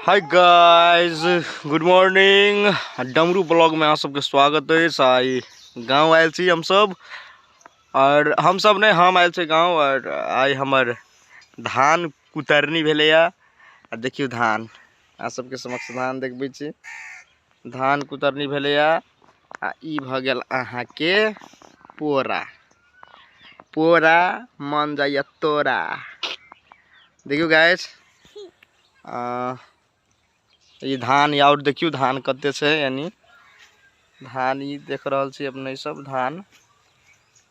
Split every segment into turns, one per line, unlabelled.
Hi guys, good morning. डमरू blog में आप सबके स्वागत है। आई गाँव आयल छी हम सब, और हम सब ने हम आयल छे गाँव, और आई हमर धान कुतरनी भेले। देखियो धान, आप सबके समक्ष धान देखबे छी। धान कुतरनी भेले आ ई भ गेल अहाँ के पोरा। पोरा मन जाइए तोरा। देखियो गाइस, ये धान और देखियो धान कते से, यानी धान ई देख रहल छी अपने सब। धान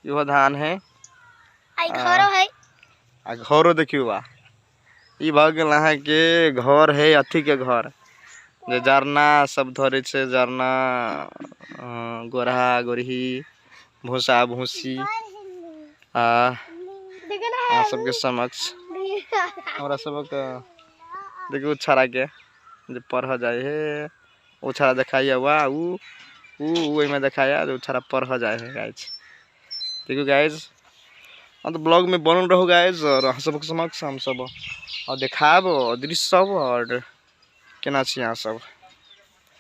इहो धान है, घरो है, घरो देखियो बा। ई भ गेल अहाँ के घर है, अथी के घर जे जरना सब धरे छे। जरना, गोरहा गोरही, भूसा भूसी। सबके समक्ष हमरा सबक देखियो छड़ा के जे पढ़ जाए है, वो छड़ा दिखाइए हुआ ऊ में दिखाया जो छड़ा पढ़ जाए है गाइज। देखियो गाइज, हम तो ब्लॉग में बनल रहो गाइज, और हम सबके समक्ष हम सब और देखाब दृश्य सब, और केना छी यहाँ सब।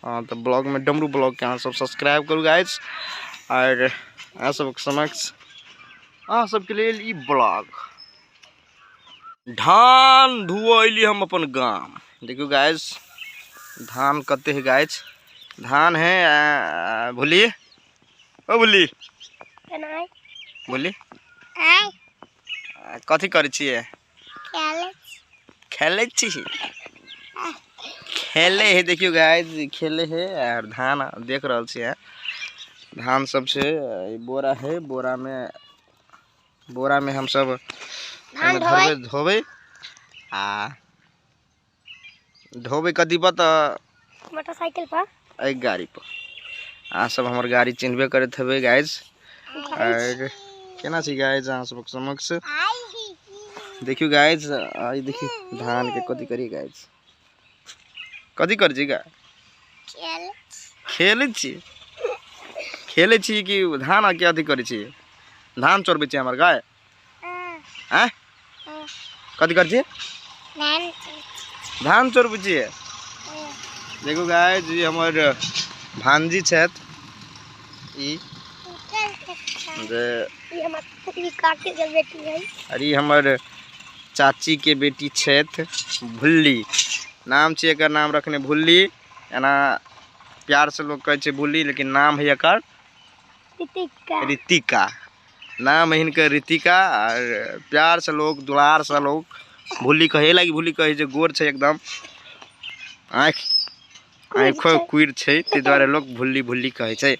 हाँ, तो ब्लॉग में डमरू ब्लॉग के यहाँ सब सब्सक्राइब करू गाइज, और यहाँ सबके समक्ष अहाँ सबके लेल ई ब्लॉग। धान धुअली हम अपन गाँव। देखियो गाइज, धान कते है गाइज। धान है भूली, ओ भूली भूली कथी करे छिए? खेले छी, खेले है। देखियो गाइज, खेले है, और धान देख रहल छी। धान सब से बोरा है, बोरा में हम सब धोबे धोबे कदी बत मोटरसाइकिल पर, एक गाड़ी पर। सब हमर गाड़ी चिन्हबे करत हवे गाइज। और केना छी गाइज अहाँ सब समक्ष देखियो गाइज। आई देखियो धान के कथी करी गाइज, कथी कर छी गा? खेले छी कि धान के अथी करे छी? धान चोरबे छी हमर गाय। हैं कथी कर छी? धान चोरबे छी। देखो गाइस, जी हमर भांजी छत, ई अरे हमर चाची के बेटी छत, भुल्ली नाम छे एकर। नाम रखने भुल्ली, एना प्यार से लोग कहे छे भुल्ली, लेकिन नाम है एकर रितिका। नाम है इनका रितिका, और प्यार से लोग, दुलार से लोग भुल्ली कहे लगी। भुल्ली कहे जे गोर छे एकदम, आँखों कुइर छे, ते द्वारे लोग भुल्ली भुल्ली कहे छे।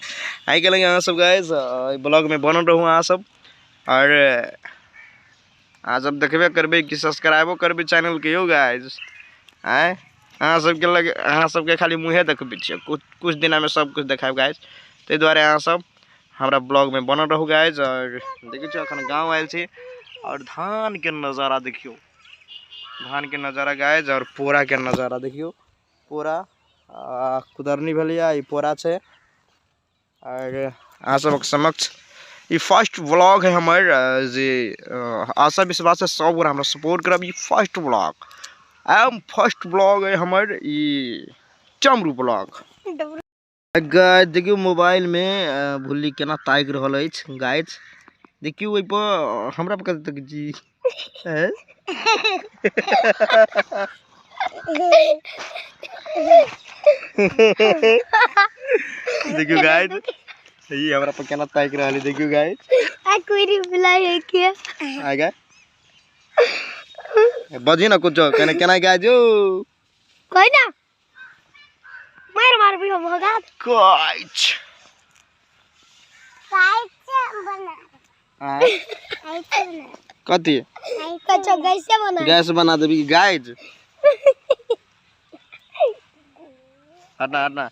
आई के लगे अहाँ सब गाइस ब्लॉग में बनल रहू अहाँ सब, और अहाँ सब देखबे करबे कि सब्सक्राइबो करबे चैनल के। यो गाइस, अहाँ सब के लगे, अहाँ सब के खाली मुँहे देखबे छिए, कुछ दिन में सब कुछ देखाब गाइस। ते द्वारे अहाँ सब हमरा ब्लॉग में बनल रहू गाइस। और देखियो अखन गाँव आयल छी, और धान के नज़ारा देखियो, धान के नज़ारा गाइस, और पोरा के नज़ारा देखियो। पोरा कुदरनी भेलिया, ई पोरा छे। और अहाँ सबके समक्ष ई फर्स्ट व्लॉग है हमर, जे आशा विश्वास से सब गोरा हमरा सपोर्ट करब। ई फर्स्ट व्लॉग फर्स्ट व्लॉग है हमर, ई चमरू व्लॉग। गाइस देखियो मोबाइल में भुल्ली केना ताक रहल अछि गाइस। देखियो ओइ पर हमरा पर कत तक जी है। देखियो गाइस, ये हमरा पर केना ताक रहल। देखियो गाइस, आ कोई बुलाई है क्या? आगा बजी ना कुछ केना केना गाइस जो कोई ना मार भी हम होगा गाइस। कथी गैस बना देबी गाइस? हटना हटना